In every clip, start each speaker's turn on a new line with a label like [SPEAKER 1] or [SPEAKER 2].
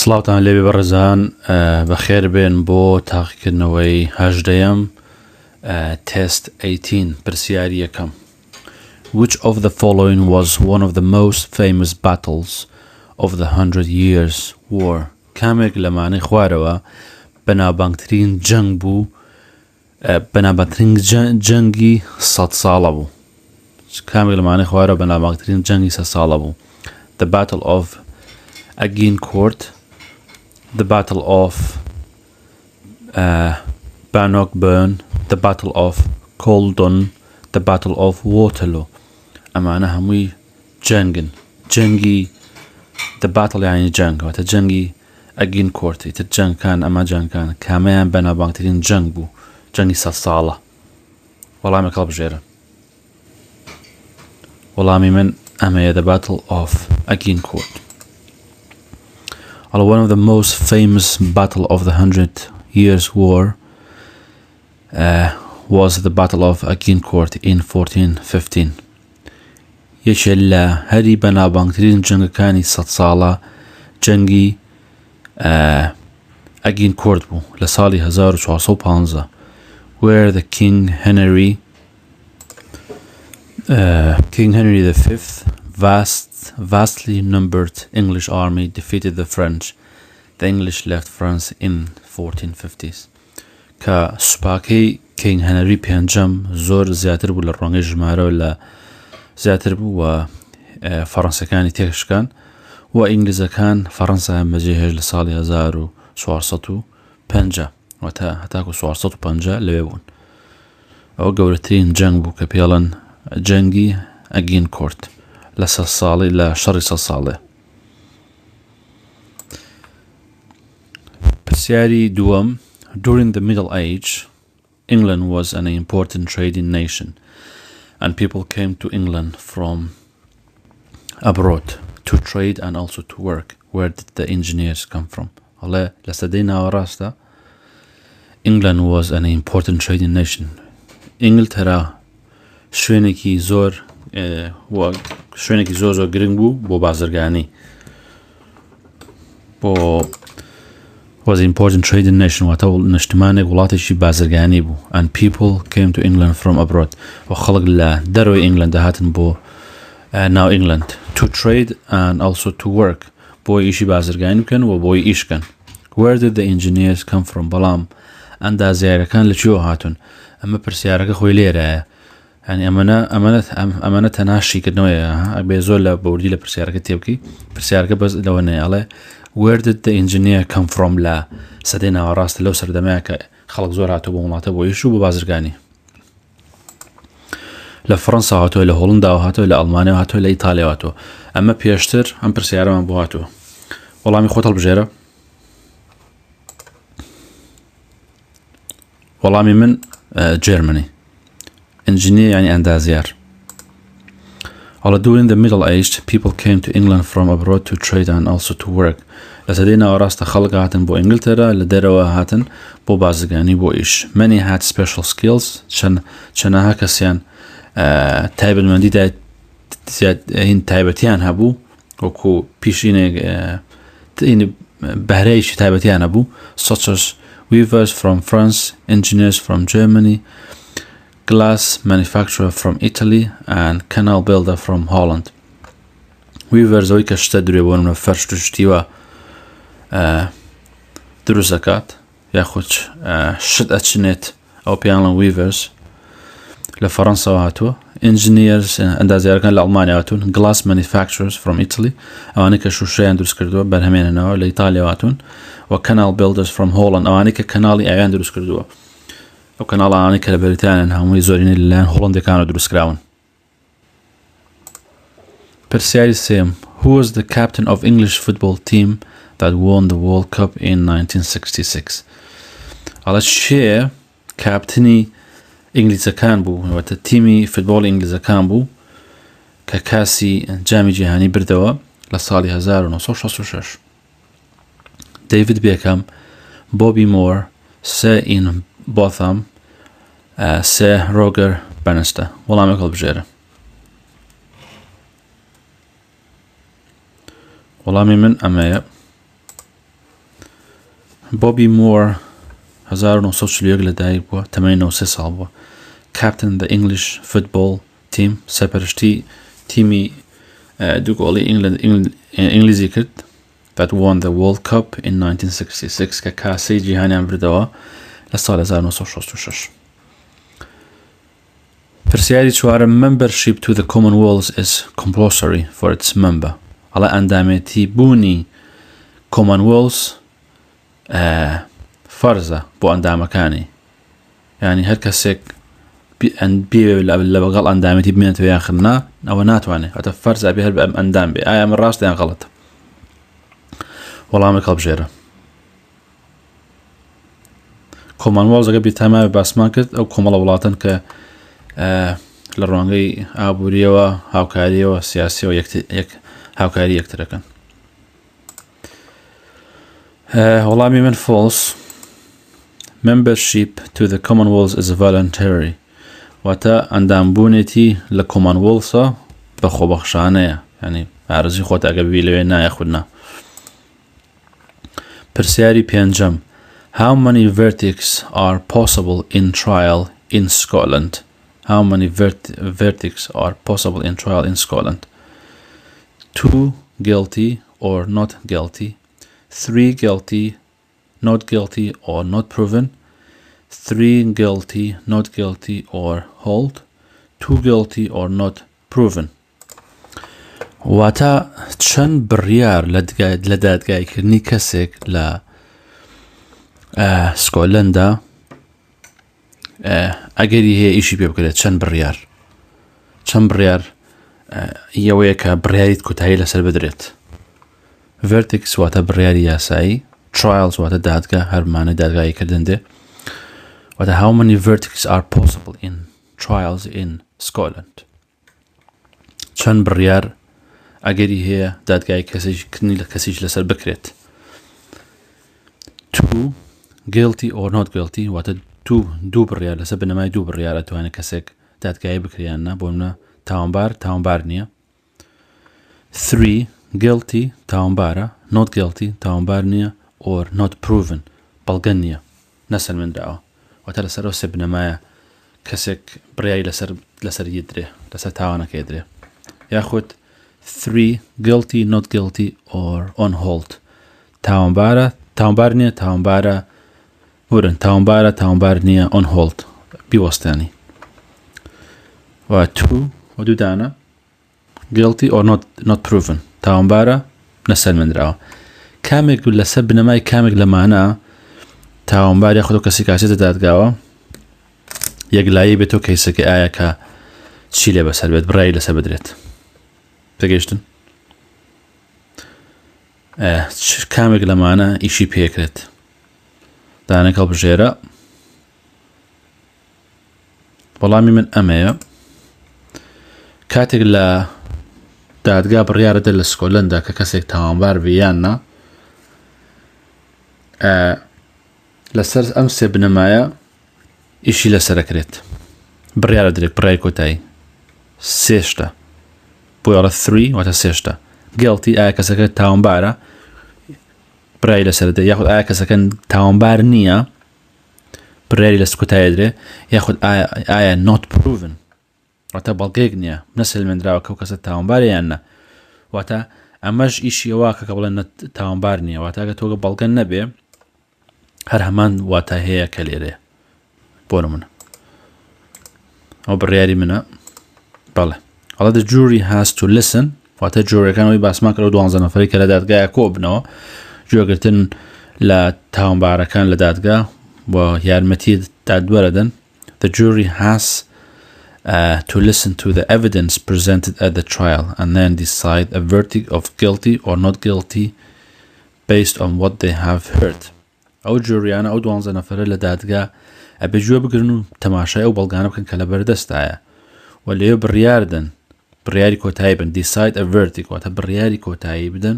[SPEAKER 1] سڵاوتان لێبێ بەڕێزان بەخێر بێن بۆ تاقیکردنەوەی هەژدەیەم تست 18 پرسیاری یەکەم. Which of the following was one of the most famous battles of the 100 Years' War? کامێک لە مانای خوارەوە بەناوبانگترین جەنگ بوو، بەناوبانگترین جەنگی 100 ساڵە بوو. کامێک لە مانای خوارەوە بەناوبانگترین جەنگی 100 ساڵە بوو. The Battle of Agincourt, the Battle of Bannockburn, the Battle of Culloden, the Battle of Waterloo. ئەمانە هەمووی جەنگن. جەنگی the battle یعنی جەنگ، واتە جەنگی ئەگینکۆرتی تر جەنگکان ئەمە جەنگکان کامیان بەناوبانگترین جەنگ بوو، جەنگی 100 ساڵە. وەڵامێک هەڵبژێرە. وەڵامی من ئەمەیە the Battle of Agincourt. One of the most famous battle of the 100 Years' War was the Battle of Agincourt in 1415. یەکێ لە هەری بەناوبانگترین جەنگەکانی 100 ساڵە جەنگی ئەگینکۆرت بوو لە ساڵی 1415 where the King Henry V vastly numbered English army defeated the French. The English left France in 1450s. کە سوپاکەی King Henry پێنجەم زۆر زیاتر بوو لە ڕۆنگەی ژمارە لە زیاتر بوو و فەڕەنسیەکانی تێکشکان و ئینگلیزەکان فەڕەنسایان بەجێهێش لە ساڵی 1450 واتە هەتاکو 450 لەوێ بوون. ئەوە گەورەترین جەنگ بوو کە پێڵەن جەنگی ئەگینکۆرت لە 100 ساڵی لە شەڕی 100 ساڵێ. پرسیاری دووەم. During the Middle Age, England was an important trading nation and people came to England from abroad to trade and also to work. Where did the engineers come from? ئەڵێ لە سەدەی ناوەڕاستە England was an important trading nation. ئینگلتەرا شوێنێکی زۆر گرنگ بوو بۆ بازرگانی، بۆ was an important trading nation واتە نیشتمانێک وڵاتێکی بازرگانی بوو. And people came to England from abroad و خەڵک لە دەرەوەی ئینگلەند هاتن بۆ ناو ئینگلەند to trade and also to work بۆ ئیشی بازرگانی بکەن و بۆی ئیشکەن. Where did the engineers come from? بەڵام ئەندازیارەکان لەکوێوە هاتون؟ ئەمە پرسیارەکە خۆی لێرەیە، ینی ئەمەنە تەناشیکردنەوەیە بێ زۆر لە بەوردی لە پرسیارەکە تێبکەی. پرسیارەکە بەس لەوە نەیەڵێ Where did the engineer come from لە سەدەی ناوەڕاستە لەو سەردەمەیە کە خەڵک زۆر هاتووە بۆ وڵاتە بۆ ئیش و بۆ بازرگانی. لە فەڕەنسا هاتووە، لە هۆڵنداوە هاتووە، لە ئەڵمانیا هاتووە، لە ئیتالیا هاتووە. ئەمە پێشتر ئەم پرسیارەمان بۆ هاتووە. وەڵامی خۆت هەڵبژێرە. وەڵامی من جێرمنی. Engineer یعنی ئەندازیار. During the Middle Age, people came to England from abroad to trade and also to work. لە سەدەی ناوەڕاستە خەڵک هاتن بۆ ئینگلتەرا، لە دەرەوە هاتن بۆ بازرگانی بۆ ئیش. Many had special skills. چەنەها کەسیان تایبەتمەندی تایبەتیان هەبوو وەکو پیشینێک بەهرەیەکی تایبەتیان هەبوو such as weavers from France, engineers from Germany, glass manufacturer from Italy and canal builder from Holland. Weavers ئەوەی کە شتە درێ بۆ منە فەرش و شتیوە دروست دەکات یاخود شت ئەچنێت، ئەو پێیانڵێن weavers. لە فەڕەنساوە هاتووە. Engineers ئەندازیارەکان لە ئەڵمانیا هاتوون. Glass manufacturers from Italy ئەوانەی کە شوشەیان دروست کردووە بەرهەمێننەوە لە ئیتالیا هاتوون. و canal builders from Holland ئەوانەی کە کەناڵی ئاویان دروست کردووە. ئەو کەناڵانەی کە لە بەریتانیان هەمووی زۆرینەی لەلایەن هۆڵندەکانە دروستکراون. پرسیاری سێم. Who was the captain of English football team that won the World Cup in 1966? ئەڵێ چێ کاپتنی ئینگلیزەکان بوو، واتە تیمی فوتبۆڵی ئینگلیزەکان بوو کە کاسی جامی جیهانی بردەوە لە ساڵی 1966. David Beckham, Bobby Moore, Sir Ian Botham, Sir Roger Bannister. وەڵامێک هەڵبژێرە. وەڵامی من ئەمەیە. بۆبی مۆر 1940 لەدایک بووە، تەمەنی 93 ساڵ بووە. Captain the English football team، سەرپەرشتی تیمی دوو گۆڵی ئینگلیزی کرد that won the World Cup in 1966 کە کاسەی جیهانیان بردەوە لە ساڵ 1966. پرسیاری چوارم membership to the Commonwealth is compulsory for its member. هەڵە ئەندامێتی بوونی Commonwealth فەرزە بۆ ئەندامەکانی، یعنی هەر کەسێک لە بەگەڵ ئەندامێتی بمێنێتەوە یاخنا ئەوە ناتوانێت، هەتە فەرزە بێ هەر بە ئەندام بێ. ئایا ئەمە ڕاستە یان غەڵەتە؟ وەڵامێک هەڵبژێرە. Commonwealth ئەگە بریتانیا باسمان کرد ئەو کۆمەڵە وڵاتن کە لە ڕوانگەی ئابووریەوە هاوکاریەوە سیاسیەوە هاوکاری یەکترەکەن. وەڵامی من false. Membership to the Commonwealth is voluntary. واتە ئەندامبوونێتی لە Commonwealth بە خۆبەخشانەیە، یعنی ئارزوی خۆت ئەگە ببی لەوێ نایەخودنا. پرسیاری پێنجەم How many verdicts are possible in trial in Scotland? How many verdicts are possible in trial in Scotland? 2 guilty or not guilty, 3 guilty, not guilty or not proven, 3 guilty, not guilty or hold, 2 guilty or not proven. واتە چەند بڕیار لە دادگایکردنی کەسێک لە سکۆتلەندا ئەگەری هەیە ئیشی پێ بکرێت. چەند بڕیار یەوەیە کە بڕیاریت کوتایی لەسەر بدرێت. verdicts واتە بڕیاری یاسایی، trials واتە دادگا، هەرمانە دادگاییکردن دێ. واتە how many verdicts are possible in trials in Scotland؟ چەند بڕیار ئەگەری هەیە دادگای کەسێکردنی لە کەسیش لەسەر بکرێت. 2 guilty or not guilty واتە دوو بڕیار لەسەر بنەمای دوو بڕیار ئەتوانێت کەسێک دادگایی بکریاننا، بۆ منە تاوانبار نییە. 3 guilty تاوانبارە، not guilty تاوانبار نییە، or not proven بەڵگەن نییە، نەسەلمێنراوە. واتە لەسەر ئەو سێ بنەمایە کەسێک بڕیاری لەسەر یدرێ، لەسەر تاوانەکەی درێ. یاخود 3 guilty not guilty or on hold تاوانبار نییە، تاوانبارە ورن تاوانبار نییە، on hold بیوەستانی. و 2 و دوودانە guilty or not proven تاوانبارە نەسەلمێنراوە. کامێک لەسەر بنەمای کامێک لەمانە تاوانبار یاخود کەسی کاسێتە دادگاوە یەکلایی بێتەوە کەیسەکە ئایا کە چی لێ بەسەر بێت، بڕایی لەسەر بدرێت. تێگەیشتن؟ کامێک لەمانە ئیشی پێکرێت. دانێک هەڵبژێرە. وەڵامی من ئەمەیە کاتێک لە دادگا بڕیارەدە لە سکۆتلەندا کە کەسێک تاوانبار بێ یان نا، لەسەر ئەم سێ بنەمایە ئیشی لەسەرەکرێت. بڕیارە درێت، بڕای کۆتایی سێشتە بۆیڵە 3 واتە سێشتە. guilty ئایا کەسەکە تاوانبارە، بڕای لەسەردە، یاخود ئایا کەسەکە تاوانبار نییە، بڕیاری لە کۆتایی درێ، یاخود ئایا not proven واتە بەڵگەیەک نییە، نەسەلمێنراوە کە کەسە تاوانبارە یان نە. واتە ئەمەش ئیشی ئەوە کە بڵێن تاوانبار نییە، واتە ئەگە تۆگە بەڵگەن نەبێ هەر هەمان واتە هەیە کە لێرێ. بۆ نمونە ئەو بڕیاری منە. بەڵێ هەڵە the jury has to listen واتە جۆرەکانەوەی باسمان کردەوە 12 نەفەری کە لە دادگایە کۆ بنەوە گوێگرتن لە تاوانبارەکان لە دادگا بۆ یارمەتی دادوەرەدەن. the jury has to listen to the evidence presented at the trial and then decide a verdict of guilty or not guilty based on what they have heard. ئەو جۆریانە ئەو 12 نەفەرە لە دادگا ئەبێ گوێ بگرن و تەماشای ئەو بەڵگانە بکەن کە لە بەردەستایە و لێوێ بڕیاردن، بڕیاری کۆتایی بن. decide a verdict واتە بڕیاری کۆتایی بدەن،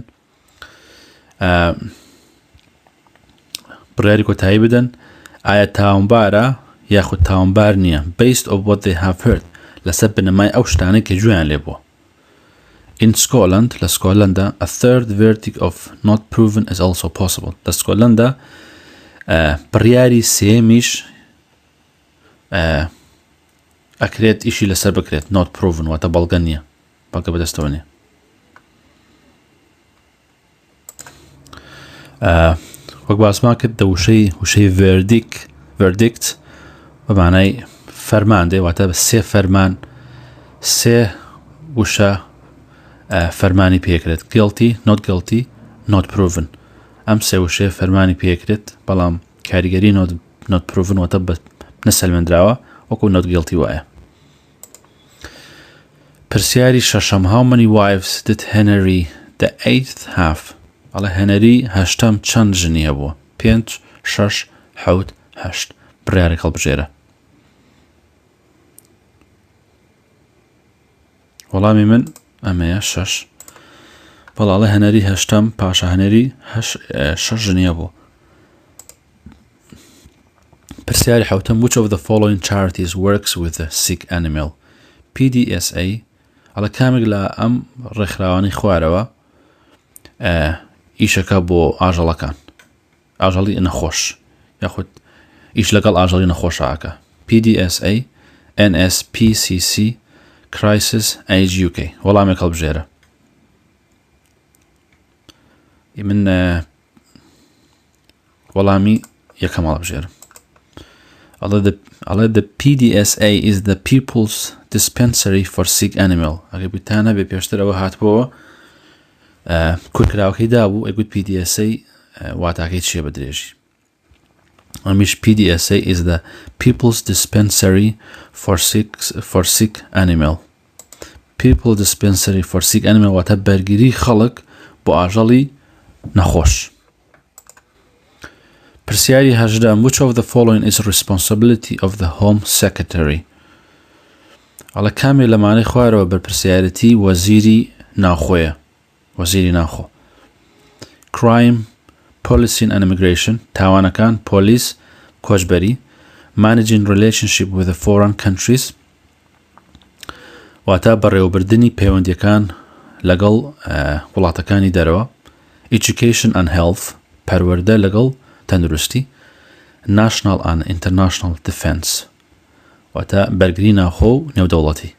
[SPEAKER 1] بڕیاری کۆتایی بدەن ئایا تاوانبارە یاخود تاوانبار نییە based on what they have heard لەسەر بنەمای ئەو شتانەی کە گوێیان لێ بووە. in Scotland لە سکۆتلەندا a third verdict of not proven is also possible. لە سکۆتلەندا بڕیاری سێمیش ئەکرێت ئیشی لەسەر بکرێت not proven واتە بەڵگە نییە بەڵگە بەدەستەوە نییە وەک باسمان کرد دە وشەی verdict بەمانای فەرمان دێ واتە سێ فەرمان سێ وشە فەرمانی پێکرێت guilty not proven ئەم سێ وشەیە فەرمانی پێکرێت بەڵام کاریگەری not proven واتە نەسەلمێنراوە وەکو not guilty وایە پرسیاری شەشەم how many wives did Henry the 8th have ئەڵێ هەنەری هەشتەم چەند ژنی هەبووە 5 6 7 8 بڕیارێک هەڵبژێرە وەڵامی من ئەمەیە 6 بەڵاڵێ هەنەری هەشتەم پاشە هەنەری 6 ژنی هەبوو پرسیاری حوتەم which of the following charities works with the sick animal PDSA ئەڵە کامێک لە ئەم ڕێکخراوانی خوارەوە ئیشەکە بۆ ئاژەڵەکان ئاژەڵی نەخۆش یاخود ئیش لەگەڵ ئاژەڵی نەخۆشەکە PDSA NSPCC Crisis Age UK وەڵامێک هەڵبژێرە من وەڵامی یەکەم هەڵبژێرم ئەڵێ the PDSA is the People's Dispensary for Sick Animal ئەگەر بیتانە بێ پێشترەوە هاتبەوە کورکراوەکەی دابوو ئەگوت PDSA واتاکەی چیە بە درێژی ئەمیش PDSA is the People's Dispensary for Sick Animal People Dispensary for Sick Animal واتە بەرگیری خەڵک بۆ ئاژەڵی نەخۆش پرسیاری هەژدەم which of the following is responsibility of the Home Secretary ئەڵە کامێ لەمانەی خوارەوە بەرپرسیارەتی وەزیری ناوخۆیە وەزیری ناوخۆ crime policing and immigration تاوانەکان پۆلیس کۆچبەری managing relationship with the foreign countries واتە بەڕێوەبردنی پەیوەندیەکان لەگەڵ وڵاتەکانی دەرەوە education and health پەروەردە لەگەڵ تەندروستی national and international defense واتە بەرگری ناوخۆ و نێودەوڵەتی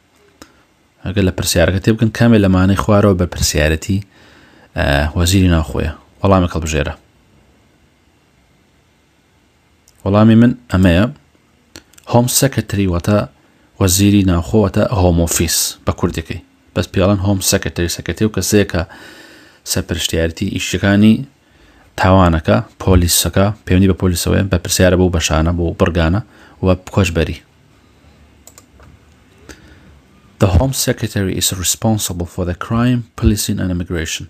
[SPEAKER 1] ئەگەر لە پرسیارەکە تێبکەن کامێ لەمانەی خوارەوە بە پرسیارەتی وەزیری ناوخۆیە وەڵامێک هەڵبژێرە وەڵامی من ئەمەیە Home Secretary واتە وەزیری ناوخۆ واتە Home Office بە کوردەکەی بەس پێڵەن Home Secretary سەکرتێ و کەسێکە سەرپەرشتیارەتی ئیشەکانی تاوانەکە پۆلیسەکە پەیوەندی بە پۆلیسەوەیە بە پرسیارە بۆ بەشانە بۆ بڕگانە و کۆچبەری The Home Secretary is responsible for the crime, policing and immigration.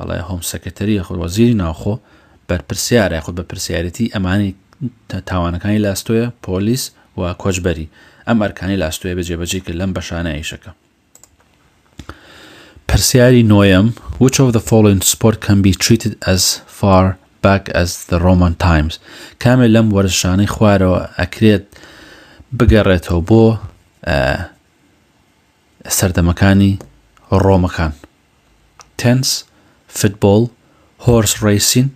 [SPEAKER 1] ئەڵێ Home Secretary یاخود وەزیری ناوخۆ بەرپرسیارە یاخود بە پرسیارەتی ئەمانی تاوانەکانی لاستۆیە پۆلیس و کۆچبەری ئەم ئەرکانی لاستۆیە بەجێبەجێ کرد لەم بەشانە ئیشەکە پرسیاری نۆیەم which of the following sport can be treated as far back as the Roman times کامێ لەم وەرزشانەی خوارەوە ئەکرێت بگەڕێتەوە بۆ سەردەمەکانی ڕۆمەکان tennis football horse racing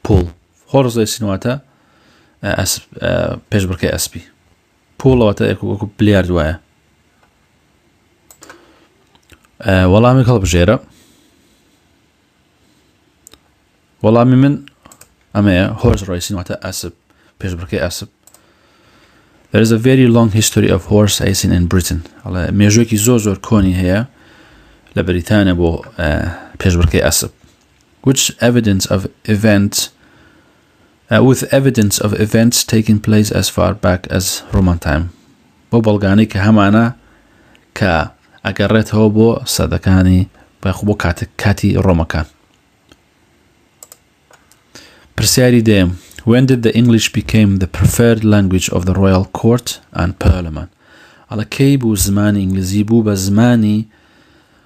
[SPEAKER 1] pool horse racing واتە پێشبڕکێ ئەسپی pool واتە وەکو بلیارد وایە وەڵامی هەڵبژێرە وەڵامی من ئەمەیە horse racing واتە ئەسپ پێشبڕکێ ئەسپ There is a very long history of horse racing in Britain. مێژوویەکی زۆر کۆنی هەیە لە بەریتانیا بۆ پێشبڕکێ ئەسپ with evidence of events taking place as far back as Roman time. بۆ بەڵگانەی کە هەمانە کە ئەگەڕێتەوە بۆ سەدەکانی بۆ کاتی ڕۆمەکان پرسیاری دێم When did the English became the preferred language of the royal court and parliament? ئەڵە کەی بوو زمانی ئینگلیزی بوو بە زمانی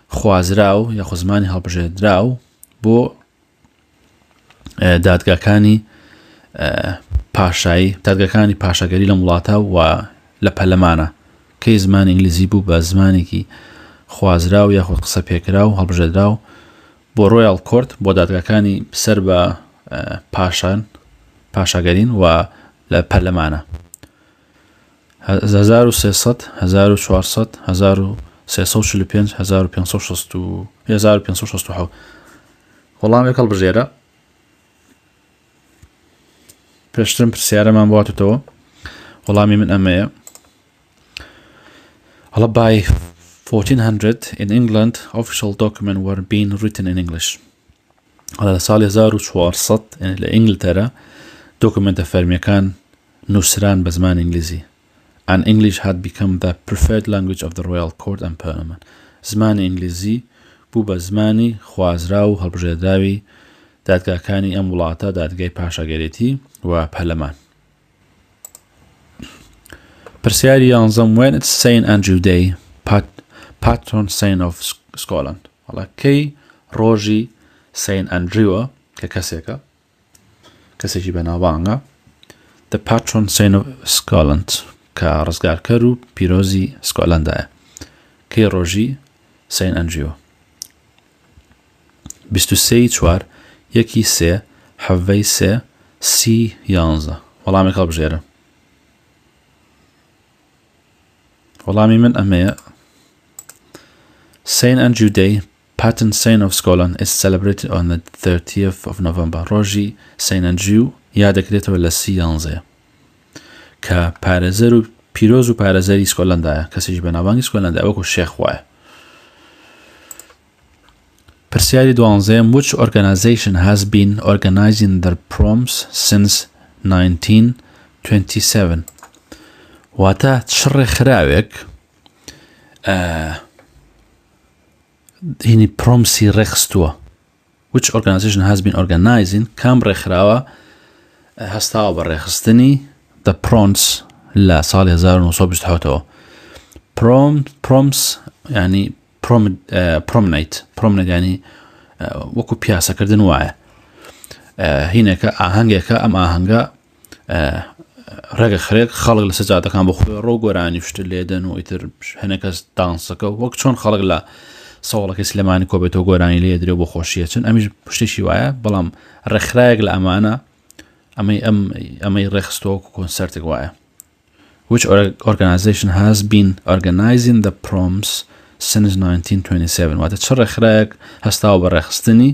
[SPEAKER 1] خوازراو یاخۆ زمانی هەڵبژێردراو بۆ دادگاکانی پاشایی دادگاکانی پاشاگەری لە وڵاتە و لە پەرلەمانە کەی زمانی ئینگلیزی بوو بە زمانێکی خوازراو یاخۆ قسە پێکراو هەڵبژێردراو بۆ ڕۆیال کۆرت بۆ دادگاکانی سەر بە پاشاگەرین و لە پەرلەمانە 1300 1400 1345 1567 وەڵامی هەڵبژێرە پێشترم پرسیارەمان بواتەوە وەڵامی من ئەمەیە هەڵە by 1400 in England official documents were being written in English هەڵە لە ساڵی 1400 لە ئینگلتەرا دۆکومنتە فەرمیەکان نووسران بە زمانی ئینگلیزی and English had become the preferred language of the royal court and parliament زمانی ئینگلیزی بوو بە زمانی خوازرا و هەڵبژێردراوی دادگاکانی ئەم وڵاتە دادگای پاشاگەرێتی و پەرلەمان پرسیاری یانزەم when it's St Andrew Day patron saint of Scotland هەڵا کەی ڕۆژی St Andrewە کە کەسێکی بەناوبانگە the patron saint of Scotland کە ڕزگارکەر و پیرۆزی سکۆتلەندایە کەی ڕۆژی St Andrew 23/4 1/3 7/3 30/11 وەڵامی هەڵبژێرە وەڵامی من ئەمەیە St Andrew Day patron saint of Scotland is celebrated on the 30th of November ڕۆژی St Andrew یادەکرێتەوە لە 30/11 کە پارێزەر و پیرۆز و پارێزەری سکۆتلەندایە کەسێکی بەناوبانگی سکۆتلەندایە وەکو شێخ وایە پرسیاری دوانزەیەم which organization has been organizing their proms since 1927 واتە چ ڕێکخراوێک هینی پرۆمسی ڕێخستووە which organization has been organizing کام ڕێکخراوە هەستاوە بە ڕێخستنی the proms لە ساڵی 1927 proms ینی promenade ینی وەکو پیاسەکردن وایە هینێکە ئاهەنگێکە ئەم ئاهەنگە ڕێگە خرێک خەڵک لە سەجادەکان بە خۆی ڕۆ گۆرانی شتر لێدەن و ئیتر هەنێکەس دانسەکە وەک چۆن خەڵک لە ساڵەکەی سلێمانی کۆبێتەوە گۆرانی لێدرێ بۆ خۆشیەچن ئەمیش پشتێکی وایە بەڵام ڕێکخراوێک لە ئەمانە ئەمەی ڕێخستەوە کۆنسەرتێک وایە which organization has been organizing the proms since 1927 واتە چ ڕێکخراوێک هەستاوە بە ڕێخستنی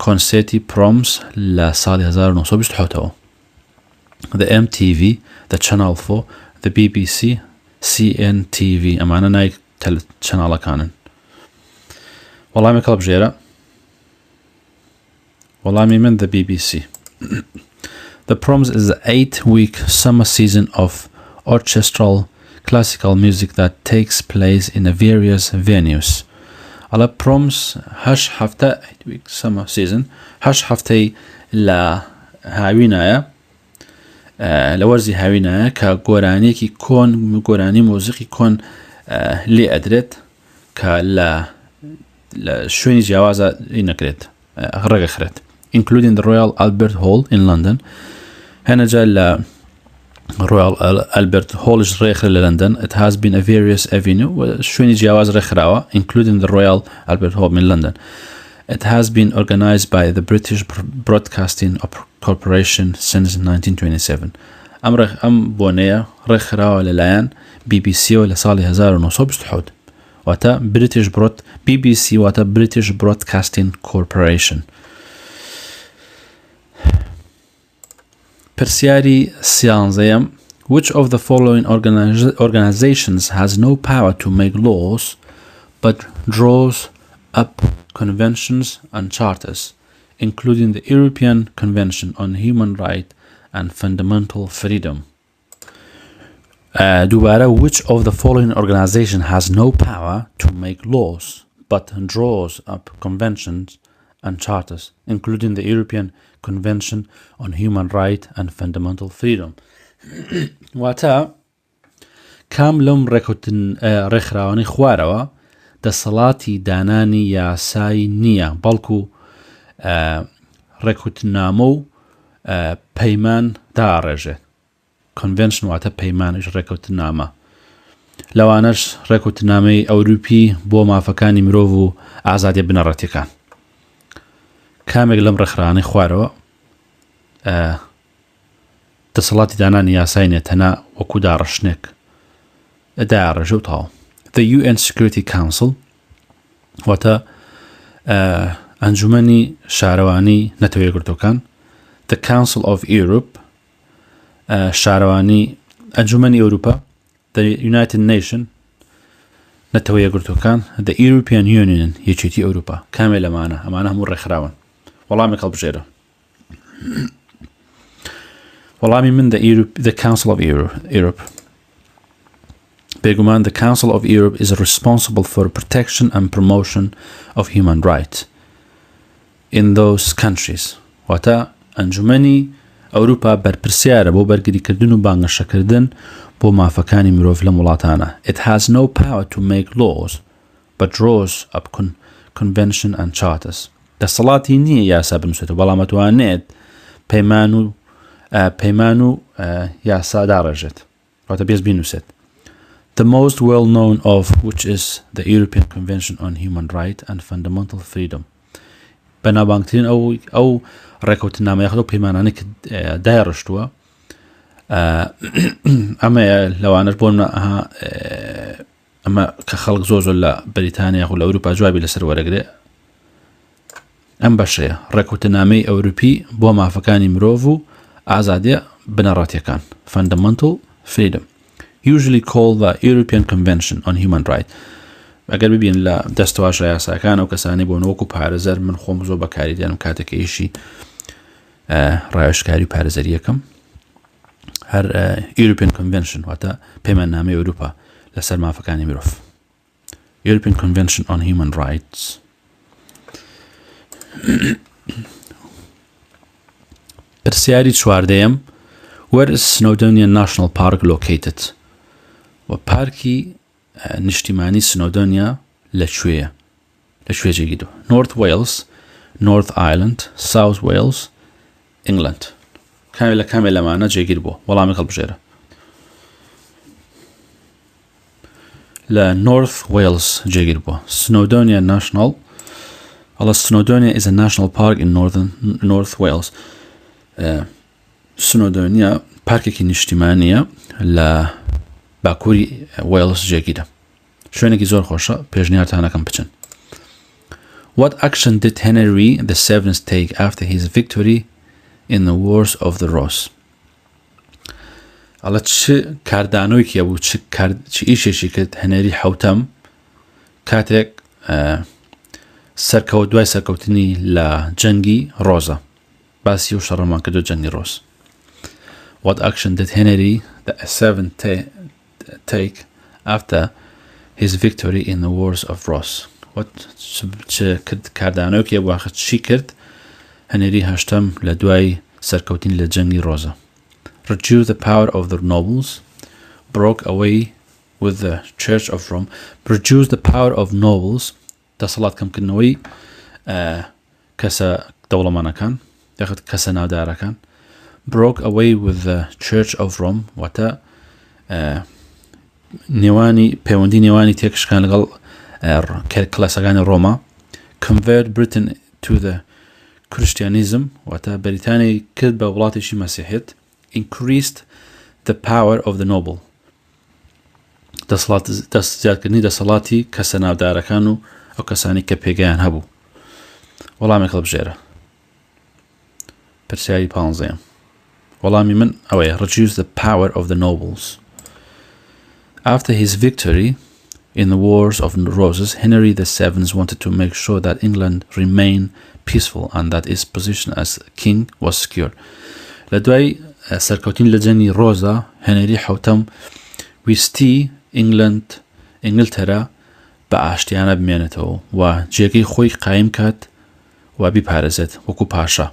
[SPEAKER 1] کۆنسێرتی proms لە ساڵی 1927 the MTV the Channel 4 the BBC CNTV ئەمانە نای چەناڵەکانن وەڵامی هەڵبژێرە وەڵامی من the BBC The Proms is the 8-week summer season of orchestral classical music that takes place in various venues. على Proms 8 هفته 8-week summer season 8 هفته لا هاوینایە لەوەرزی هاوینایە کە گۆرانیەکی کۆن گۆرانی مۆزیقی کۆن لێ ئەدرێت کە لە شوێنی جیاوازە نەکرێت ڕێگەخرێت including the Royal Albert Hall in London هەنەجا لە Royal Albert Hall ڕێخرا لە London it has been a various avenue شوێنی جیاواز ڕێکخراوە including the Royal Albert Hall in London it has been organized by the British Broadcasting Corporation since 1927 ئەم بۆنەیە ڕێکخراوە لەلایەن BBC و لە ساڵی 1927 واتە BBC واتە British Broadcasting Corporation پرسیاری سیانزەیەم which of the following organizations has no power to make laws but draws up conventions and charters including the European Convention on Human Rights and Fundamental Freedom دوباره which of the following organization has no power to make laws but draws up conventions and charters including the European Convention on Human Rights and Fundamental Freedom واتا کام لەم ڕێکخراوانی خوارەوە دەسەڵاتی دانانی یاسایی نییە بەڵکو ڕێکوتنامە و پەیمان داڕێژێت Convention واتە پەیمانش ڕێکوتنامە لەوانەش ڕێکوتنامەی ئەوروپی بۆ مافەکانی مرۆڤ و ئازادی بنەڕەتیەکان کامێک لەم ڕێکخراوانەی خوارەوە دەسەڵاتی دانانی یاسای نیە تەنها وەکو داڕەشنێک داڕێژە و تاو. The UN Security Council واتە ئەنجومەنی شارەوانی نەتەوە یەکگرتووەکان. The Council of Europe شارەوانی ئەنجومەنی ئەوروپا. The United Nation نەتەوە یەکگرتووەکان. The European Union یەکێتی ئەوروپا. کامێ لەمانە ئەمانە هەموو ڕێکخراون. وەڵامێک هەڵبژێرە. وەڵامی من the Council of Europe. بێگومان the Council of Europe is responsible for protection and promotion of human rights in those countries. واتە ئەنجومەنی ئەوروپا بەرپرسیارە بۆ بەرگریکردن و بانگەشەکردن بۆ مافەکانی مرۆڤ لەم وڵاتانە. It has no power to make laws but draws up convention and charters. دەسەڵاتی نییە یاسا بنووسێتەوە بەڵام ئەتوانێت پەیمان و یاسا داڕێژێت واتە بێز بینووسێت. The most well-known of which is the European Convention on Human Rights and Fundamental Freedom. بەناوبانگترین ئەو ڕێکەوتنامە یاخود ئەو پەیمانانەی کە دایڕشتووە ئەمە لەوانش بۆن ئەمە کە خەڵک زۆر لە بەریتانیا یاخود لە ئەوروپا جوابی لەسەر وەرەگرێ ئەم بەشەیە ڕێکەوتنامەی ئەوروپی بۆ مافەکانی مرۆڤ و ئازادیە بنەڕاتیەکان. Fundamental Freedom. Usually called the European Convention on Human Rights. ئەگەر ببین لە دەستەواژە یاساکان ئەو کەسانی بۆ نەوەکو پارێزەر من خۆم زۆر بەکاری دێنم کاتێک ئیشی ڕایشکاری و پارێزەری یەکەم. هەر European Convention واتە پەیماننامەی ئەوروپا لەسەر مافەکانی مرۆڤ. European Convention on Human Rights. پرسیاری چواردەیەم Where is Snowdonia National Park located? و پارکی نیشتیمانی سنۆدۆنیا لەکوێیە؟ لەکوێ جێگیرەوە؟ North Wales, North Ireland, South Wales, England. کامێ لەمانە جێگیر بووە. وەڵامی هەڵبژێرە. لە North Wales جێگیر بووە. Snowdonia National. Snowdonia is a national park in North Wales. سنۆدۆنیا پارکێکی نیشتیمانیە لە باکووری وێلز جێگیرە. شوێنێکی زۆر خۆشە پێشنیارتانەکەم بچن. What action did Henry VII take after his victory in the Wars of the Rose? ئەڵە چ کاردانەوەیەکی بوو چ ئیشێکی کرد هەنێری حەوتەم کاتێک دوای سەرکەوتنی لە جەنگی ڕۆزە. باسی و شەڕەمان کردو جەنگی ڕۆز. What action did Henry VII take after his victory in the Wars of Rose? کاردانەوەیەکی بوو چی کرد هەنێری هەشتەم لە دوای سەرکەوتنی لە جەنگی ڕۆزە. Reduce the power of the nobles, broke away with the Church of Rome. Reduce the power of nobles دەسەڵات کەمکردنەوەی کەسە دەوڵەمانەکان یاخود کەسە ناودارەکان. Broke away with the Church of Rome واتە پەیوەندی نێوانی تێکشکان لەگەڵ کڵێسەکانی ڕۆما. Convert Britain to the Christianism واتە بەریتانیای کرد بە وڵاتێکی مەسیحێت. Increased the power of the noble زیادکردنی دەسەڵاتی کەسە ناودارەکان و ئەو کەسانی کە پێگەیان هەبوو. وەڵامێک هەڵبژێرە. پرسیاری 15. وەڵامی من ئەوەیە. Reduce the power of the nobles. After his victory in the Wars of the Roses, Henry VII wanted to make sure that England remained peaceful and that its position as king was secure. لە دوای سەرکەوتنی لە جەنگی ڕۆزە هەنێری حەوتەم ویستی ئینگلتەرا بە ئاشتیانە بمێنێتەوە و جێگەی خۆی قایم کات و بیپارێزێت وەکو پاشا.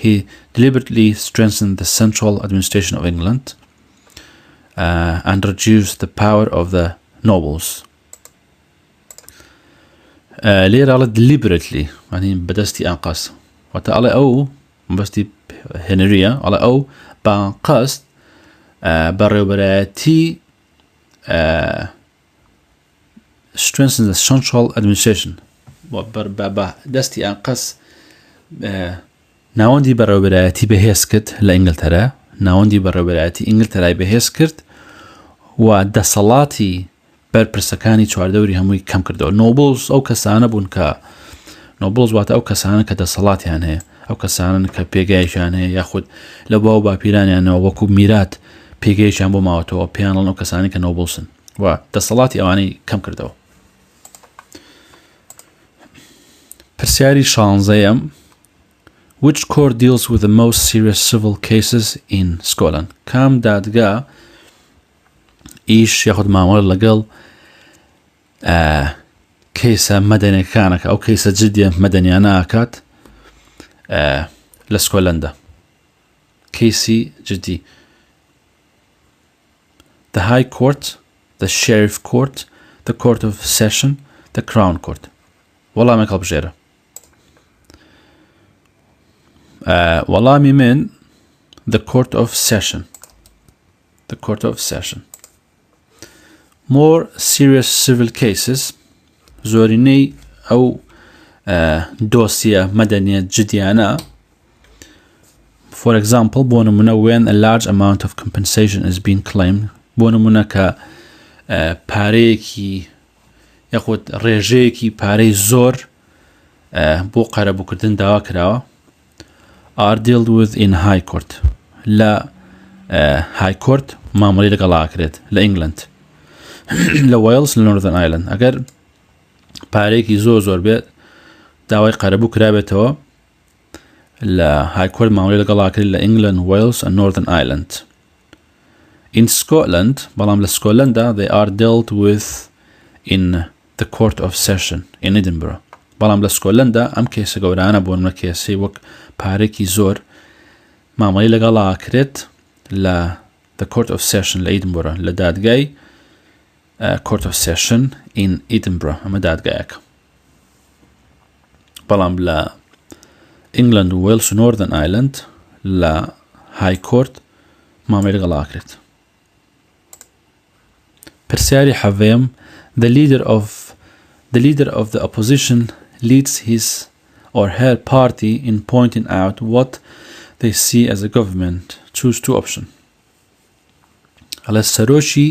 [SPEAKER 1] He deliberately strengthened the central administration of England and reduced the power of the nobles. لێرە ئەڵێ deliberately یعنی بەدەستی ئانقاس واتە ئەڵێ ئەو بەستی هێنریە ئەڵێ ئەو بانقاست بەڕێوەبەرایەتی strengthen the central administration بە دەستی ئانقاس ناوەندی بەڕێوەبەرایەتی بەهێز کرد لە ئینگلتەرا ناوەندی بەڕێوەبەرایەتی ئینگلتەرای بەهێز کرد و دەسەڵاتی بەرپرسەکانی چواردەوری هەمووی کەم کردەوە. نۆبڵز ئەو کەسانە بوون کە نۆبڵز واتە ئەو کەسانە کە دەسەڵاتیان هەیە، ئەو کەسانن کە پێگایشیان هەیە یاخود لە باو باپیرانیانەوە وەکو میرات پێگەیشیان بۆ ماوەتەوە پێیانڵن ئەو کەسانی کە نۆبڵسن و دەسەڵاتی ئەوانەی کەم کردەوە. پرسیاری 16ەم Which court deals with the most serious civil cases in Scotland? کام دادگا ئیش یاخود مامەڵە لەگەڵ کەیسە مەدەنیەکانەکە ئەو کەیسە جدیە مەدەنیانە ئاکات لە سکۆتلەندە کەیسی جدی. The High Court, the Sheriff Court, the Court of Session, the Crown Court. وەڵامێک هەڵبژێرە. وەڵامی من the Court of Session. The Court of Session. More serious civil cases زۆرینەی ئەو دۆسیە مەدەنیە جدیانە. For example, بۆ نمونە when a large amount of compensation is being claimed بۆ نمونە کە پارەیەکی یاخود ڕێژەیەکی پارەی زۆر بۆ قەرەبووکردن داوا کراوە are dealt with in High Court لە High Court مامەڵی لەگەڵاکرێت لە ئینگلند لە وێلز لە نۆرذن ئایلند ئەگەر پارەیەکی زۆر بێت داوای قەرەبوو کرابێتەوە لە High Court مامەڵی لەگەڵاکرێت لە ئینگلند وێلز and Northern Ireland. In Scotland بەڵام لە سکۆتلەندا they are dealt with in the Court of Session in Edinburgh. بەڵام لە سکۆتلەندا ئەم کێسە گەورانە بۆ نمونە کێسەی وەک پارێکی زۆر مامەڵی لەگەڵاکرێت لە the Court of Session لە Edinburgh لە دادگای Court of Session in Edinburgh ئەمە دادگایەکە. بەڵام لە England و Wales و Northern Ireland لە High Court مامەڵی لەگەڵاکرێت. پرسیاری حەڤەیەم the leader of the opposition leads his or her party in pointing out what they see as a government. Choose two options. على سەرۆشی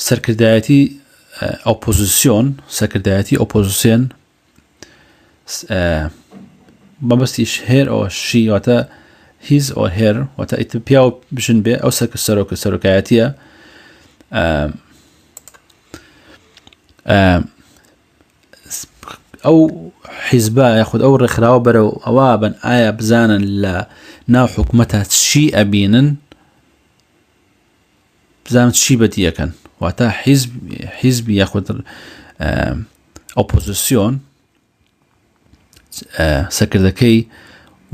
[SPEAKER 1] سەرکردایەتی ئۆپۆزیسیۆن مەبەستیش هێر ئەو شی واتە his or her واتە ئیتر پیاو بژن بێ ئەو سەرۆکایەتیە ئەو حیزبە یاخود ئەو ڕێکخراوە بەرەو ئەوە بن ئایا بزانن لە ناو حکومەتە چی ئەبینن بزانن چی بەدیەکەن واتە حیزبی یاخود ئۆپۆزیسیۆن سەرکردەکەی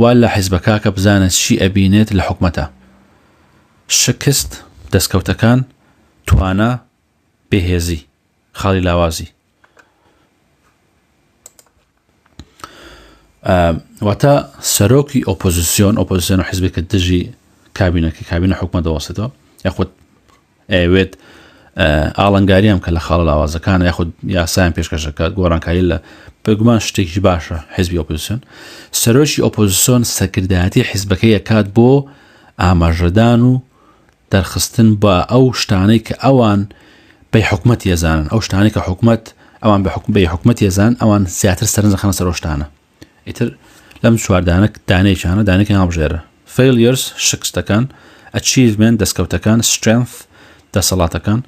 [SPEAKER 1] وا لە حیزبەکە کە بزانن چی ئەبینێت لە حکومەتە شکست دەستکەوتەکان توانە بێهێزی خاڵی لاوازی واتە سەرۆکی ئۆپۆزیسیۆن و حیزبێکە دژی کابینە حکومە دەوەستێتەوە یاخود ئەوێت ئاڵنگاریام کە لە خاڵە لاوازەکان یاخود یاسایان پێشکەشەکات گۆڕانکاری لە بەگومان شتێکی باشە حیزبی ئۆپۆزیسیۆن سەرۆکی ئۆپۆزیسیۆن سەرکردایەتی حیزبەکەی ئەکات بۆ ئاماژەدان و دەرخستن بە ئەو شتانەی کە ئەوان بە حکومەت ێزانن ئەو شتانەی کە حکومەت ئەوان بە حکومەت ێزان ئەوان زیاتر سەرنجەخەنە سەر ئەو شتانە. ئیتر لەم چواردانە دانەیەکیانە دانێکی هەڵبژێرە failures شکستەکان achievement دەستکەوتەکان strength دەسەڵاتەکان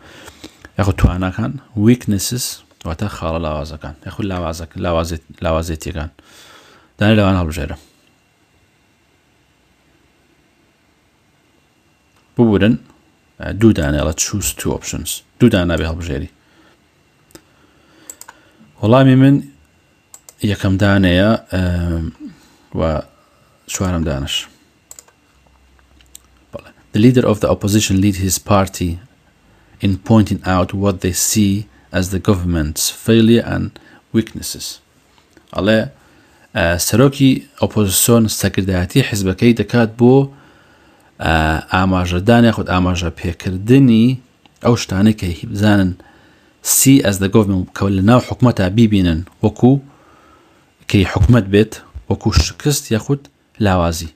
[SPEAKER 1] یاخود تواناکان weaknesses واتە خاڵە لاوازەکان یاخود لاوازێتیەکان دانێ لەوان هەڵبژێرە. ببورن دوو دانێڵە choose two options دوو دانا بێ هەڵبژێری. وەڵامی من یەکەم دانەیە و چوارم دانش. The leader of the opposition leads his party in pointing out what they see as the government's failure and weaknesses. ئەڵێ سەرۆکی ئۆپۆزیسیۆن سەرکردایەتی حیزبەکەی دەکات بۆ ئاماژەدان یاخود ئاماژە پێکردنی ئەو شتانەی کە بزانن see as the government کە لە ناو حکومەتە بیبینن وەکو کەی حکومەت بێت وەکو شکست یاخود لاوازی.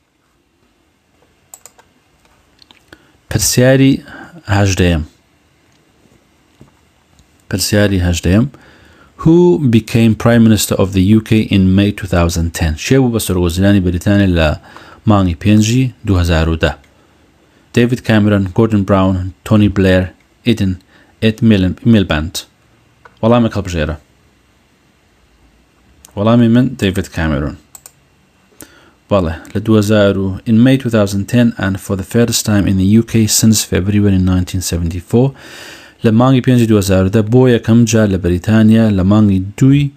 [SPEAKER 1] پرسیاری هەژدەیەم Who became Prime Minister of the UK in May 2010 شێ بوو بە سەرۆکوەزیرانی بەریتانیا لە مانگی 5 2010 David Cameron, Gordon Brown, Tony Blair, Ed Miliband وەڵامێک هەڵبژێرە وەڵامی من David Cameron بەڵێ لە 2000 in May 2010 and for the first time in the UK since February 1974 لە مانگی 5 2010 بۆ یەکەم جار لە بەریتانیا لە مانگی 2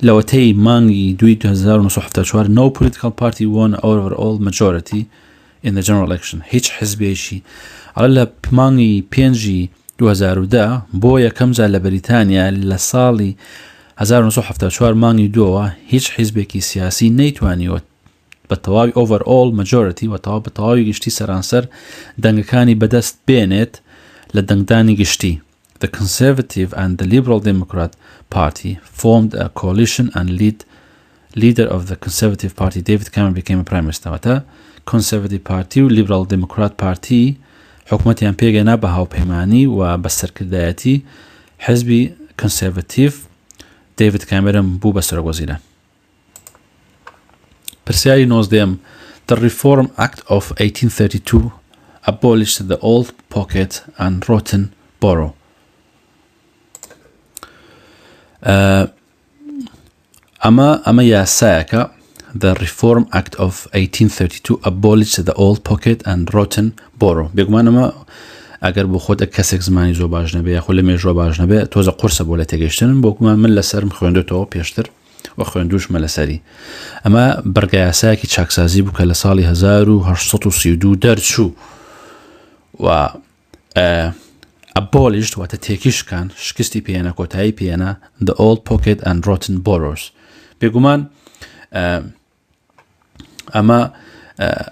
[SPEAKER 1] لەوەتەی مانگی 2 1974 no political party won overall majority in the general election هیچ حزبێکی ئەڵە لە مانگی 5 2010 بۆ یەکەم جار لە بەریتانیا لە ساڵی 1974 مانگی 2 هیچ حیزبێکی سیاسی نەیتوانیوە بە تەواوی overall majority و بە تەواوی گشتی سەرانسەر دەنگەکانی بەدەست بێنێت لە دەنگدانی گشتی The Conservative and the Liberal Democrat Party formed a coalition and leader of the Conservative Party David Cameron became a Prime Minister واتە Conservative Party و Liberal Democrat Party حکومەتیان پێگەنا بە هاوپەیمانی و بە سەرکردایەتی حزبی Conservative David Cameron بوو بە سەرۆکوەزیران پرسیاری 19 The Reform Act of 1832 abolished the old pocket and rotten borough ئەمە یاسایەکە The Reform Act of 1832 abolished the old pocket and rotten borough بێگومان ئەمە ئەگەر بۆ خۆت کەسێک زمانی زۆر باش نەبێ یاخۆ لە مێژوە باش نەبێ تۆزە قورسە بۆ لە تێگەیشتن بۆگومان من لەسەرم خوێندێتەوە پێشتر و خوێندوشمە لەسەری ئەمە بەرگە یاسایەکی چاکسازی بوو کە لە ساڵی 1832 دەرچوو و abolished واتە تێکیشکان شکستی پێێنە کۆتایی پێێنە the old pocket and rotten boroughs بێگومان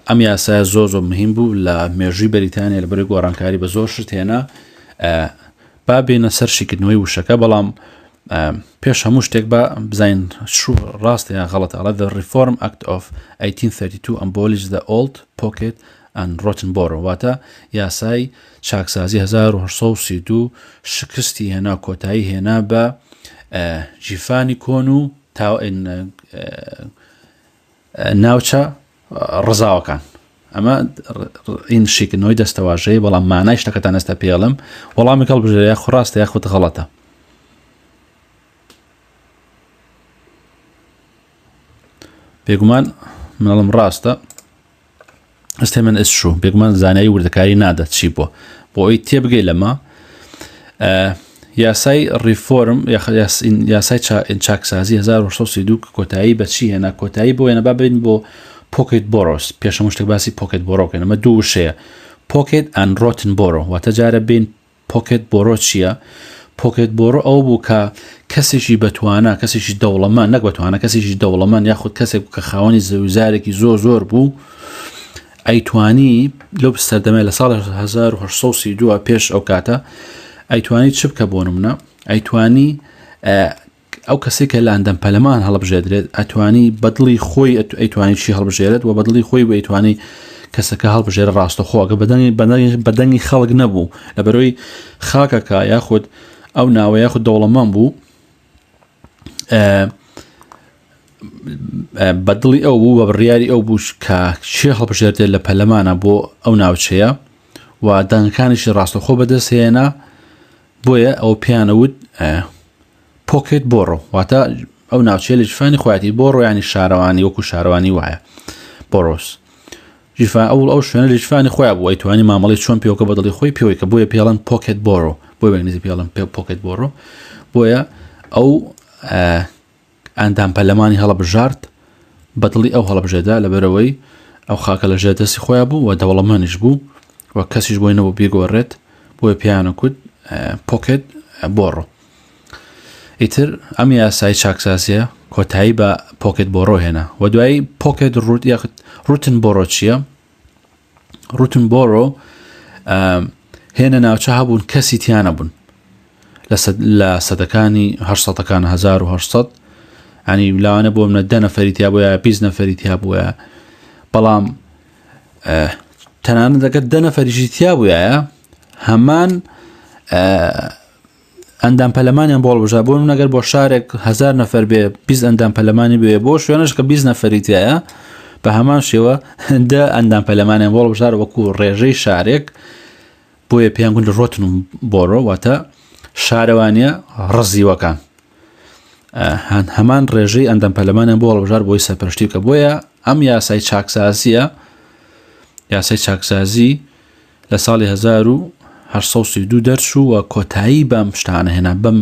[SPEAKER 1] ئەم یاسایە زۆر مهم بوو لە مێژووی بەریتانیا لە بەرەی گۆڕانکاری بە زۆر شت هێنا با بێنە سەر شیکردنەوەی وشەکە بەڵام پێش هەموو شتێک بە بزین ڕاستە یان غەڵەتە ئەڵە The Reform Act of 1832 abolished the old pocket and rotten borough واتە یاسای چاکسازی 1832 شکستی هێنا کۆتایی هێنا بە جیفانی کۆن و ناوچە ڕزاوەکان ئەمە این شیکردنەوەی دەستەواژەیە بەڵام مانای شتەکەتان ئێستا پێڵم وەڵامی هەڵبژێرە یاخ ڕاستە یاخود غەڵەتە بێگومان منەڵم ڕاستە ئەستێ من ئەسشوو بێگومان زانایی وردەکاری نادەت چی بۆ ئەوی تێبگەی لەمە یاسای ریفۆرم یاسای چاکسازی 1932 کۆتایی بە چی هێنا کۆتایی بۆ هێنە با بین بۆ پۆکێت بۆڕۆس پێشەمە شتێک باسی پۆکێت بۆڕۆکەن ئەمە دوو وشەیە پۆکێت ئەن ڕۆتن بۆڕۆ واتە جارە بین پۆکێت بۆڕۆ چییە پۆکێت بۆڕۆ ئەو بوو کە کەسێکی بەتوانە کەسێکی دەوڵەمەند نەک بەتوانە کەسێکی دەوڵەمەند یاخود کەسێک کە خاوەنی زەویزارێکی زۆر بوو ئەیتوانی لەو سەردەمە لە ساڵ 1832 پێش ئەو کاتە ئەیتوانی چ بکە بۆ نمونە ئەیتوانی ئەو کەسێک کە لە ئەندەم پەلەمان هەڵبژێدرێت ئەتوانی بەدڵی خۆی ئەیتوانی چی هەڵبژێرێت و بەدڵی خۆی بۆ ئەیتوانی کەسەکە هەڵبژێرە ڕاستەخۆگە بەدەنگی خەڵک نەبوو لەبەرەوەی خاکەکە یاخود ئەو ناوە یاخود دەوڵەمەند بوو بەدڵی ئەو بوو بە بڕیاری ئەو بوو کە چێ هەڵبژێردێت لە پەلەمانە بۆ ئەو ناوچەیە و دەنگەکانیشی ڕاستەخۆ بەدەست هێنا بۆیە ئەو پیانەوت پۆکێت بۆڕۆ واتە ئەو ناوچەیە لە جیفانی خۆیەتی بۆڕۆ ینی شارەوانی وەکو شارەوانی وایە بۆڕۆس ئەو شوێنە لە جیفانی خۆیان بوو ئەیتوانی مامەڵی چۆن پێوەکە بەدڵی خۆی پێوەی کە بۆیە پێڵەن پۆکێت بۆڕۆ بۆی بەنگلیزی پێڵەن پۆکێت بۆڕۆ بۆیە ئەو ئەندام پەلەمانی هەڵەبژارد بەدڵی ئەو هەڵەبژێدا لەبەرەوەی ئەو خاکە لە ژێر دەستی خۆیان بوو و دەوڵەمەندیش بوو و کەسیش بۆی نەبوو بێگۆڕێت بۆیە پیانە کوت پۆکێت بۆڕۆ ئیتر ئەم یاسای چاکسازیە کۆتایی بە پۆکێت بۆڕۆ هێنا و دوایی پۆکێت ڕوتن بۆڕۆ چییە ڕوتن بۆڕۆ هێنە ناوچە هەبوون کەسی تیانە بوون لە سەدەکانی 1970 ینی لاوانە بۆ منە 10 نەفەری تیا بووە 20 نەفەری تیا بووە بەڵام تەنانەت دەگەر 10 نەفەریشی تیا بووایە هەمان ئەندام پەلەمانیان بۆ هەڵبژار بۆ نەگەر بۆ شارێک 1000 نەفەر بێ 20 ئەندام پەلەمانی بوێ بۆ شوێنەش کە 20 نەفەری تایە بە هەمان شێوە 10 ئەندام پەلەمانیان بۆ هەڵبژار وەکو ڕێژەی شارێک بۆیە پێیان گوتن ڕۆتن بۆڕۆ واتە شارەوانیە ڕزیوەکان هەمان ڕێژەی ئەندام پەلەمانیان بۆ هەڵبژار بۆی سەرپەرشتی بکە بۆیە ئەم یاسای چاکسازیە یاسای چاکسازی لە ساڵی 1832 دەرچوو و کۆتایی بەم شتانە هێنا بەم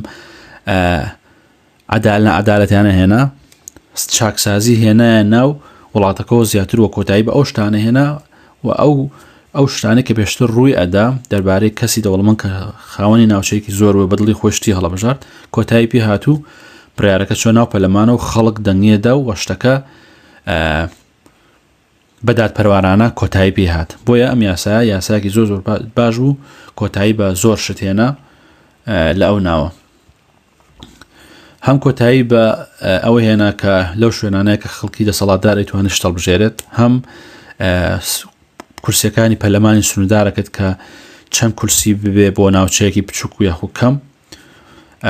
[SPEAKER 1] عەدالەتیانە هێنا چاکسازی هێنایە ناو وڵاتەکەەوە زیاتر وە کۆتایی بە ئەو شتانە هێنا و ئەو شتانە کە پێشتر ڕووی ئەدا دەربارەی کەسی دەوڵەمەند کە خاوەنی ناوچەیەکی زۆر و بەدڵی خۆشتی هەڵەبژارد کۆتایی پێ هاتوو پرایارەکە چۆن ناو پەلەمانە و خەڵک دەنگێدا و شتەکە بەدات پەروارانە کۆتایی پێ هات بۆیە ئەم یاسایەکی زۆر باش بوو کۆتایی بە زۆر شتێنە لە ئەو ناوە هەم کۆتایی بە ئەوە هێنا کە لەو شوێنانەیە کە خەڵکی دەسەڵاتدار ئەیتوانێت شت هەڵبژێرێت هەم کورسیەکانی پەرلەمانی سنوودارەکەت کە چەند کورسی ببێ بۆ ناوچەیەکی بچووک و یاخو کەم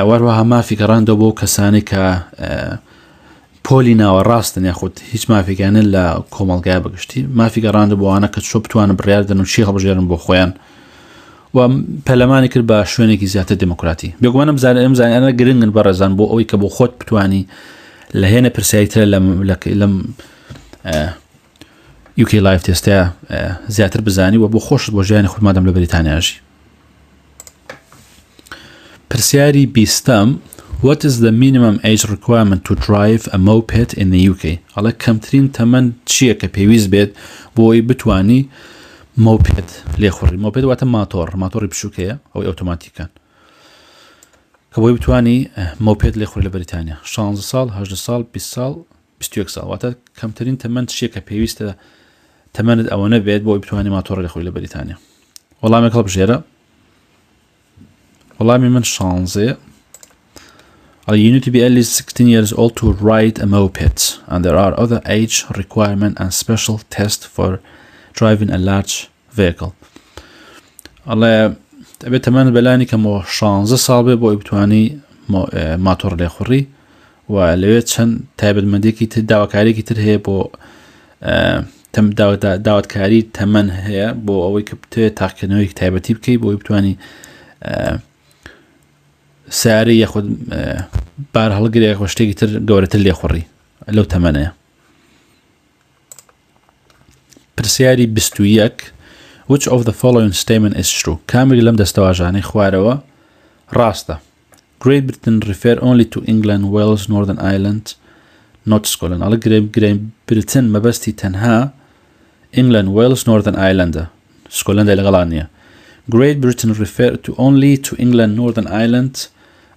[SPEAKER 1] وەروەها مافی گەڕاندەوە بۆ کەسانی کە پۆلی ناوەڕاستن یاخود هیچ مافێکیانن لە کۆمەڵگای بەگشتی مافی گەڕاندە بۆوانە کە چۆ بتوانن بڕیاردن و چی هەڵبژێرن بۆ خۆیان و پەرلەمانی کرد بە شوێنێکی زیاتر دموکراتی بێگومانم ئەم زانیانە گرنگن بەڕێزان بۆ ئەوەی کە بۆ خۆت بتوانی لە هێنە پرسیاییترە لەم UK Live تێستەیە زیاتر بزانی و بۆ خۆشت بۆ ژیانی خۆت مادەم لە بەریتانیاژی پرسیاری 20م What is the minimum age requirement to drive a moped in the UK? ئەڵێ کەمترین تەمەن چییە کە پێویست بێت بۆی بتوانی مۆپێد لێخوڕی مۆپێد واتە ماتۆڕی بچووکەیە ئەوەی ئۆتۆماتیکان کە بۆی بتوانی مۆپێد لێخوڕی لە بەریتانیا 16 ساڵ 18 ساڵ 20 ساڵ 21 ساڵ واتە کەمترین تەمەن چییە کە پێویستە تەمەنت ئەوە نەبێت بۆی بتوانی ماتۆڕ لێخوڕی لە بەریتانیا وەڵامێک هەڵبژێرە وەڵامی من 16 You need to be at least 16 years old to ride a moped, and there are other age requirements and special tests for driving a large vehicle. الله أبي تمام بلاني كمو 16 ساڵ بێ بۆ بتوانی ماتۆڕ لێخوڕی و لەوێت چەند تایبەتمەندێکی تر داواکاریێکی تر هەیە بۆ داواتکاری تەمەن هەیە بۆ ئەوەی کە بتوێت تاقیکردنەوەی تایبەتی بکەی بۆی بتوانی سیارە یاخود بار هەڵگرێک و شتێکی تر گەورەتر لێخوڕی لەو تەمەنەیە پرسیاری 21 Which of the following statement is true? کامێک لەم دەستەواژانەی خوارەوە ڕاستە Great Britain refer only to England, Wales, Northern Ireland, not Scotland ئەڵە Great Britain مەبەستی تەنها England, Wales, Northern Ireland سکۆلەندە لەگەڵان نییە Great Britain refer to only to England, Northern Ireland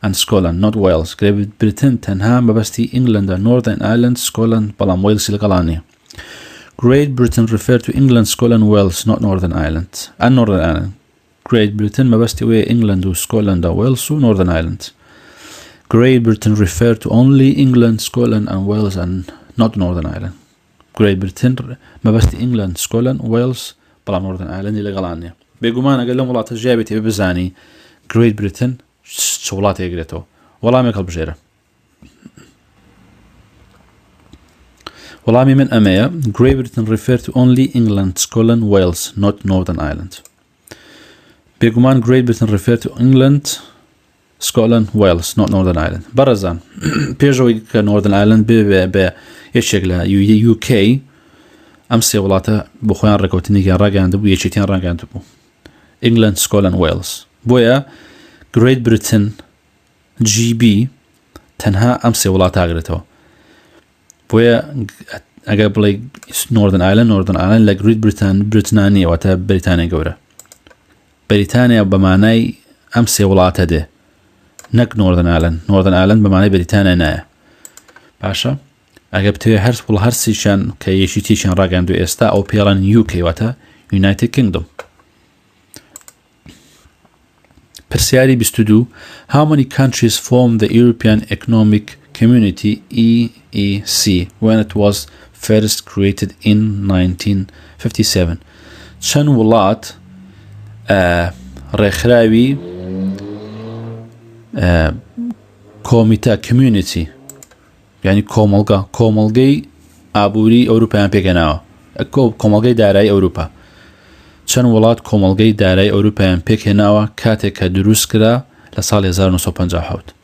[SPEAKER 1] and Scotland, not Wales. Great Britain تەنها مەبەستی England, Northern Ireland, Scotland بەڵام Wales لەگەڵان نییە Great Britain refer to England, Scotland, Wales, not Northern Ireland and Northern Ireland. Great Britain مەبەستی وێ England و Scotland و Wales و Northern Ireland. Great Britain refer to only England, Scotland and Wales and not Northern Ireland. Great Britain مەبەستی England, Scotland, Wales بەڵام Northern Ireland لەگەڵان نییە بێگومان ئەگەر لەم وڵاتە ژیابێت هێ بزانی Great Britain چ وڵاتێکگرێتەوە وەڵامێک هەڵبژێرە وەڵامی من ئەمەیە Great Britain refer to only England, Scotland, Wales, not Northern Ireland بێگومان Great Britain refer to England, Scotland, Wales, not Northern Ireland بەڕێزان پێشەوەی کە Northern Ireland بێ یەکێک لە UK ئەم سێ وڵاتە بۆ خۆیان ڕێکەوتنێکیان ڕاگەیاندەبوو یەکێتیان ڕاگەیاندەبوو England, Scotland, Wales بۆیە Great Britain GB تەنها ئەم سێ وڵات ئاگرێتەوە بۆیە ئەگەر بڵێ Northern Ireland لە Great Britain واتە بەریتانیا گەورە بەریتانیا بەمانای ئەم سێ وڵاتە دێ نەک Northern Ireland بەمانای بەریتانیا نایە باشە ئەگەر بتوێ هەرسیشان کە یەکیتیشان ڕاگەاندوو ئێستا ئەو پێڵەن UK واتە United Kingdom پرسیاری 22 How many countries formed the European Economic Community EEC when it was first created in 1957 چەند وڵات ڕێکخراوی کۆمیتە کمیونیتی یعنی کۆمەڵگەی ئابووری ئەوروپایان پێکەناوە کۆمەڵگەی دارایی ئەوروپا چەند وڵات کۆمەڵگەی دارایی ئەوروپایان پێکهێناوە کاتێک کە دروست کرا لە ساڵی 1950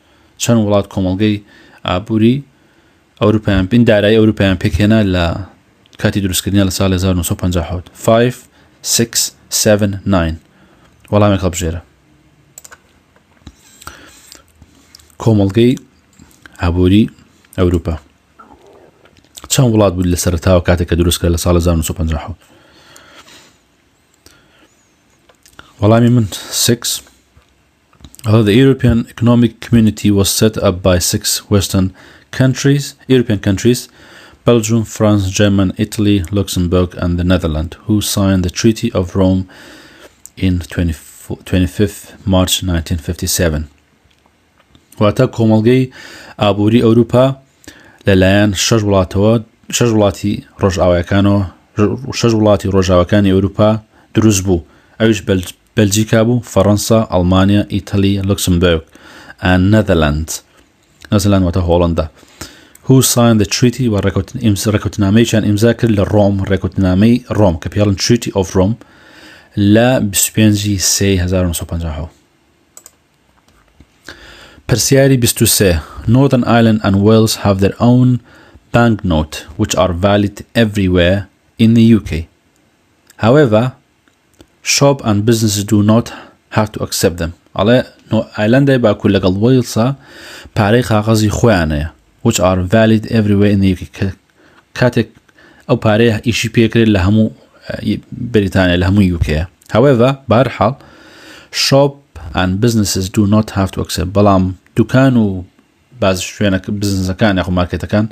[SPEAKER 1] چەند وڵات کۆمەڵگەی ئابووری ئەوروپایان پێن دارایی ئەوروپایان پێکهێنا لە کاتی دروستکردنیە لە ساڵی 1950 5 6 7 9 وەڵامێک هەڵبژێرە کۆمەڵگەی ئابووری ئەوروپا چەند وڵات بوو لە سەرەتاوە کاتێک کە دروست کرا لە ساڵی 1950 وەڵامی من 6 The European Economic Community was set up by 6 European countries, Belgium, France, Germany, Italy, Luxembourg, and the Netherlands, who signed the Treaty of Rome in 25th March 1957. واتە کۆمەڵگەی ئابووری ئەوروپا لەلایەن 6 وڵاتی ڕۆژاوەکانی ئەوروپا دروست بوو ئەویش بەلجیکا بوو فەڕەنسا ئەڵمانیا ئیتالی لوکسمبورگ and Netherlands واتە هۆڵەندا who signed the treaty و ڕێکوتنامەیەکیان ئیمزا کرد لە ڕۆم ڕێکوتنامەی ڕۆم کە پێڵن Treaty of Rome لە 25 سێ 1950 پرسیاری 23 Northern Ireland and Wales have their own banknote which are valid everywhere in the UK. However, shop and businesses do not have to accept them. ئەڵێ ئایلەندای باکوور لەگەڵ وێلسا پارەی قاغەزی خۆیانەیە which are valid everywhere in the UK کاتێک ئەو پارەیە ئیشی پێکرێت لە هەموو بەریتانیا لە هەموو UK. However, بەهەرحاڵ shop and businesses do not have to accept بەڵام دوکان و باز شوێنە بزنسەکان یاخو مارکێتەکان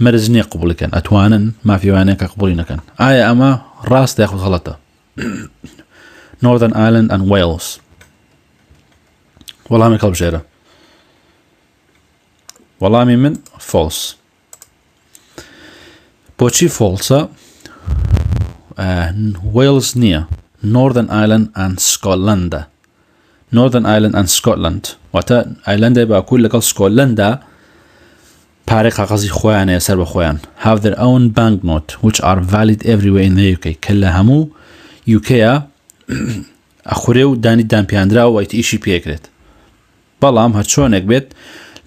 [SPEAKER 1] مەرج نییە قبوڵیکەن ئەتوانن مافیوانەیە کە قبوڵی نەکەن ئایا ئەمە ڕاستە یاخود غەڵەتە Northern Ireland and Wales وەڵامی هەڵبژێرە وەڵامی من false بۆچی falseە Wales نییە Northern Ireland and Scotland Northern Ireland and Scotland واتە ئایلەندای باکوور لەگەڵ سکۆتلەندا پارەی قاغەزی خۆیانەیە سەر بە خۆیان have their own banknote which are valid everywhere in the UK کە لە هەموو UKە ئەخورێ و دانی دامپیاندرا و ئەیت ئیشی پێکرێت بەڵام هەر چۆنێک بێت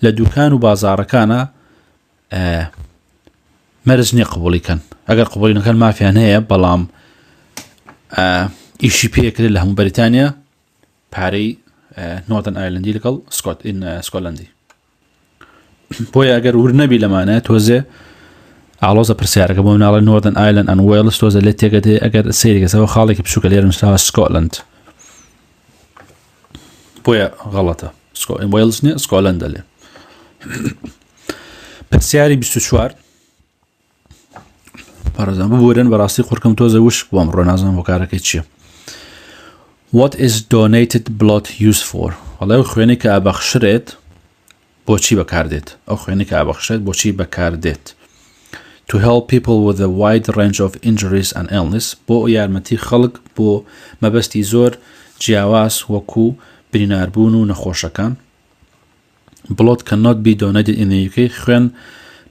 [SPEAKER 1] لە دوکان و بازاڕەکانە مەرج نییە قبوڵیکەن ئەگەر قبوڵی نەکەن مافیان هەیە بەڵام ئیشی پێکرێت لە هەموو بەریتانیا پارەی Northern Irelandی لەگەڵ سکۆتلەندی بۆیە ئەگەر ور نەبی لەمانە تۆزێ ئاڵۆزە پرسیارەکە بۆ مناڵە Northern Ireland and Wales تۆزە لێت تێگەدێ ئەگەر سەیرێکەسەوە خاڵێکی بچووکە لێرە نووسراوە سکۆتلەند بۆیە غەڵەتە Wales نییە سکۆتلەندە لێ پرسیاری 24 پارێزان ببورن بەڕاستی قورکم تۆزە وشک بۆم ڕۆ نازانم بۆ کارەکەی چییە What is donated blood used for? وڵای ئەو خوێنەی کە ئابەخشرێت بۆچی بەکاردێت ئەو خوێنەی کە ئابەخشرێت بۆچی بەکاردێت To help people with a wide range of injuries and illness بۆ یارمەتی خەڵک بۆ مەبەستی زۆر جیاواز وەکو بریناربوون و نەخۆشەکان Blood cannot be donated in the UK خوێن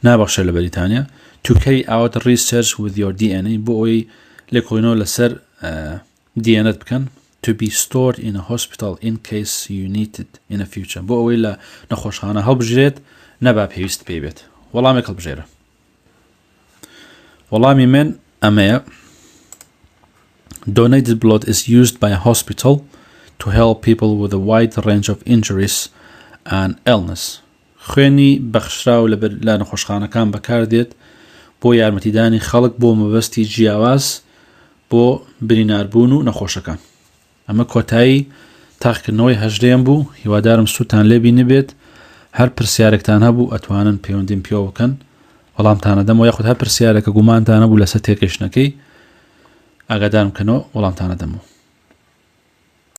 [SPEAKER 1] نابەخشێت لە بەریتانیا To carry out research with your DNA بۆ ئەوەی لێکۆڵینەوە لەسەر DNA بکەن To be stored in a hospital in case you need it in the future بۆ ئەوەی لە نەخۆشخانە هەڵبژێت نەبا پێویست پێی بێت وەڵامێک هەڵبژێرە وەڵامی من ئەمەیە Donated blood is used by a hospital to help people with a wide range of injuries and illness خوێنی بەخشراو لە نەخۆشخانەکان بەکاردێت بۆ یارمەتیدانی خەڵک بۆ مەبەستی جیاواز بۆ بریناربوون و نەخۆشەکان ئەمە کۆتایی تاقیکردنەوەی هەژدەیەم بوو هیوادارم سووتان لێبی نبێت هەر پرسیارێکتان هەبوو ئەتوانن پەیوەندیم پێوە بکەن وەڵامتانە دەمەوە یاخود هەر پرسیارێکە گومانتانە بوو لەسەر تێگەشتنەکەی ئاگادارم کەنەوە وەڵامتانە دەمەوە